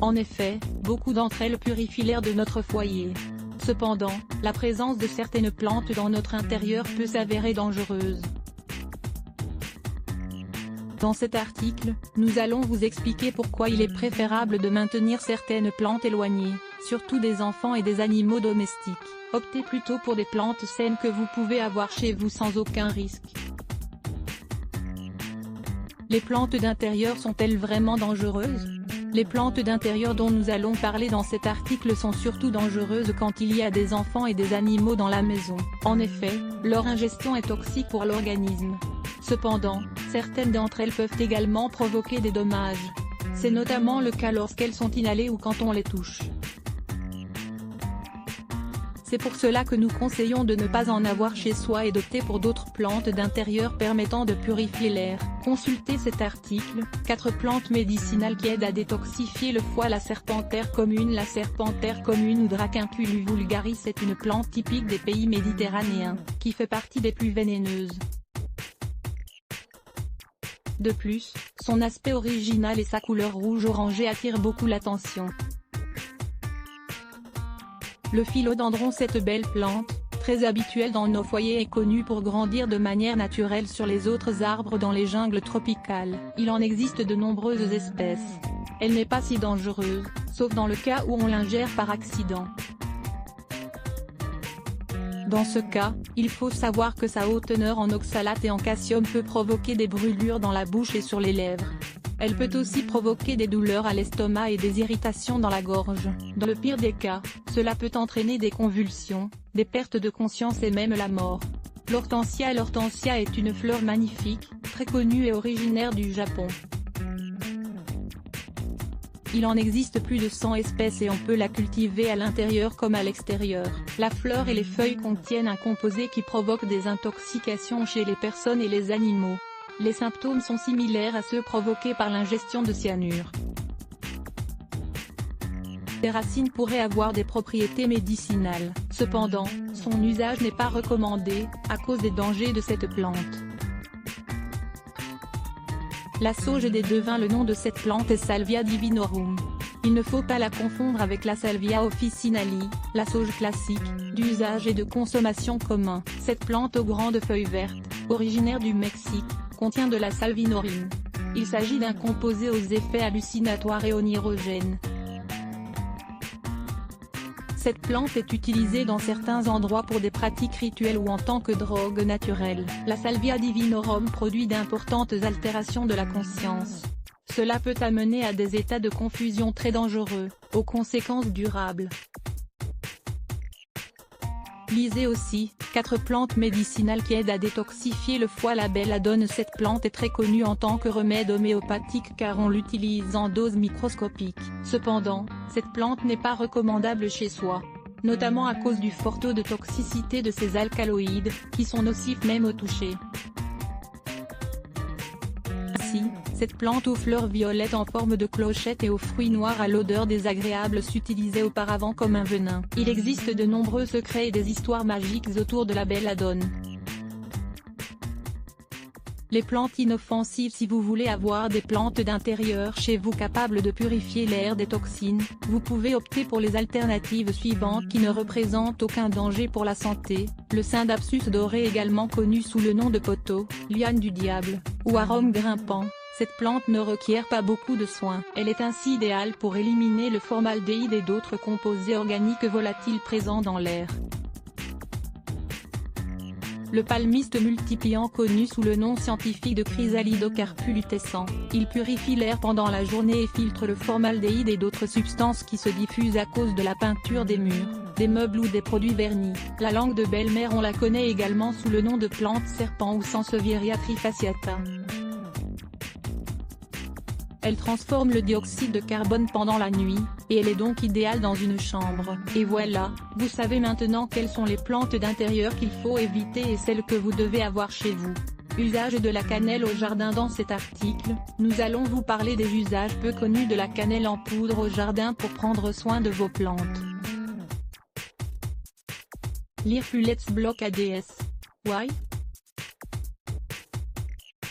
En effet, beaucoup d'entre elles purifient l'air de notre foyer. Cependant, la présence de certaines plantes dans notre intérieur peut s'avérer dangereuse. Dans cet article, nous allons vous expliquer pourquoi il est préférable de maintenir certaines plantes éloignées, surtout des enfants et des animaux domestiques. Optez plutôt pour des plantes saines que vous pouvez avoir chez vous sans aucun risque. Les plantes d'intérieur sont-elles vraiment dangereuses? Les plantes d'intérieur dont nous allons parler dans cet article sont surtout dangereuses quand il y a des enfants et des animaux dans la maison. En effet, leur ingestion est toxique pour l'organisme. Cependant, certaines d'entre elles peuvent également provoquer des dommages. C'est notamment le cas lorsqu'elles sont inhalées ou quand on les touche. C'est pour cela que nous conseillons de ne pas en avoir chez soi et d'opter pour d'autres plantes d'intérieur permettant de purifier l'air. Consultez cet article, 4 plantes médicinales qui aident à détoxifier le foie. La serpentaire commune ou Dracunculus vulgaris est une plante typique des pays méditerranéens, qui fait partie des plus vénéneuses. De plus, son aspect original et sa couleur rouge-orangé attirent beaucoup l'attention. Le philodendron, cette belle plante, très habituelle dans nos foyers, est connue pour grandir de manière naturelle sur les autres arbres dans les jungles tropicales. Il en existe de nombreuses espèces. Elle n'est pas si dangereuse, sauf dans le cas où on l'ingère par accident. Dans ce cas, il faut savoir que sa haute teneur en oxalate et en calcium peut provoquer des brûlures dans la bouche et sur les lèvres. Elle peut aussi provoquer des douleurs à l'estomac et des irritations dans la gorge. Dans le pire des cas, cela peut entraîner des convulsions, des pertes de conscience et même la mort. L'hortensia est une fleur magnifique, très connue et originaire du Japon. Il en existe plus de 100 espèces et on peut la cultiver à l'intérieur comme à l'extérieur. La fleur et les feuilles contiennent un composé qui provoque des intoxications chez les personnes et les animaux. Les symptômes sont similaires à ceux provoqués par l'ingestion de cyanure. Les racines pourraient avoir des propriétés médicinales. Cependant, son usage n'est pas recommandé, à cause des dangers de cette plante. La sauge des devins. Le nom de cette plante est Salvia divinorum. Il ne faut pas la confondre avec la Salvia officinale, la sauge classique, d'usage et de consommation commun. Cette plante aux grandes feuilles vertes, originaire du Mexique, contient de la salvinorine. Il s'agit d'un composé aux effets hallucinatoires et onirogènes. Cette plante est utilisée dans certains endroits pour des pratiques rituelles ou en tant que drogue naturelle. La Salvia divinorum produit d'importantes altérations de la conscience. Cela peut amener à des états de confusion très dangereux, aux conséquences durables. Lisez aussi, 4 plantes médicinales qui aident à détoxifier le foie. La belladone. Cette plante est très connue en tant que remède homéopathique car on l'utilise en dose microscopique. Cependant, cette plante n'est pas recommandable chez soi, notamment à cause du fort taux de toxicité de ces alcaloïdes, qui sont nocifs même au toucher. Ainsi, cette plante aux fleurs violettes en forme de clochette et aux fruits noirs à l'odeur désagréable s'utilisait auparavant comme un venin. Il existe de nombreux secrets et des histoires magiques autour de la belladone. Les plantes inoffensives. Si vous voulez avoir des plantes d'intérieur chez vous capables de purifier l'air des toxines, vous pouvez opter pour les alternatives suivantes qui ne représentent aucun danger pour la santé. Le Scindapsus doré, également connu sous le nom de poteau, liane du diable, ou arôme grimpant. Cette plante ne requiert pas beaucoup de soins. Elle est ainsi idéale pour éliminer le formaldéhyde et d'autres composés organiques volatiles présents dans l'air. Le palmiste multipliant, connu sous le nom scientifique de Chrysalidocharpus lutescens, il purifie l'air pendant la journée et filtre le formaldéhyde et d'autres substances qui se diffusent à cause de la peinture des murs, des meubles ou des produits vernis. La langue de belle-mère. On la connaît également sous le nom de plante serpent ou Sansevieria trifasciata. Elle transforme le dioxyde de carbone pendant la nuit, et elle est donc idéale dans une chambre. Et voilà, vous savez maintenant quelles sont les plantes d'intérieur qu'il faut éviter et celles que vous devez avoir chez vous. Usage de la cannelle au jardin. Dans cet article, nous allons vous parler des usages peu connus de la cannelle en poudre au jardin pour prendre soin de vos plantes. Lire plus. Let's block ADS. Why?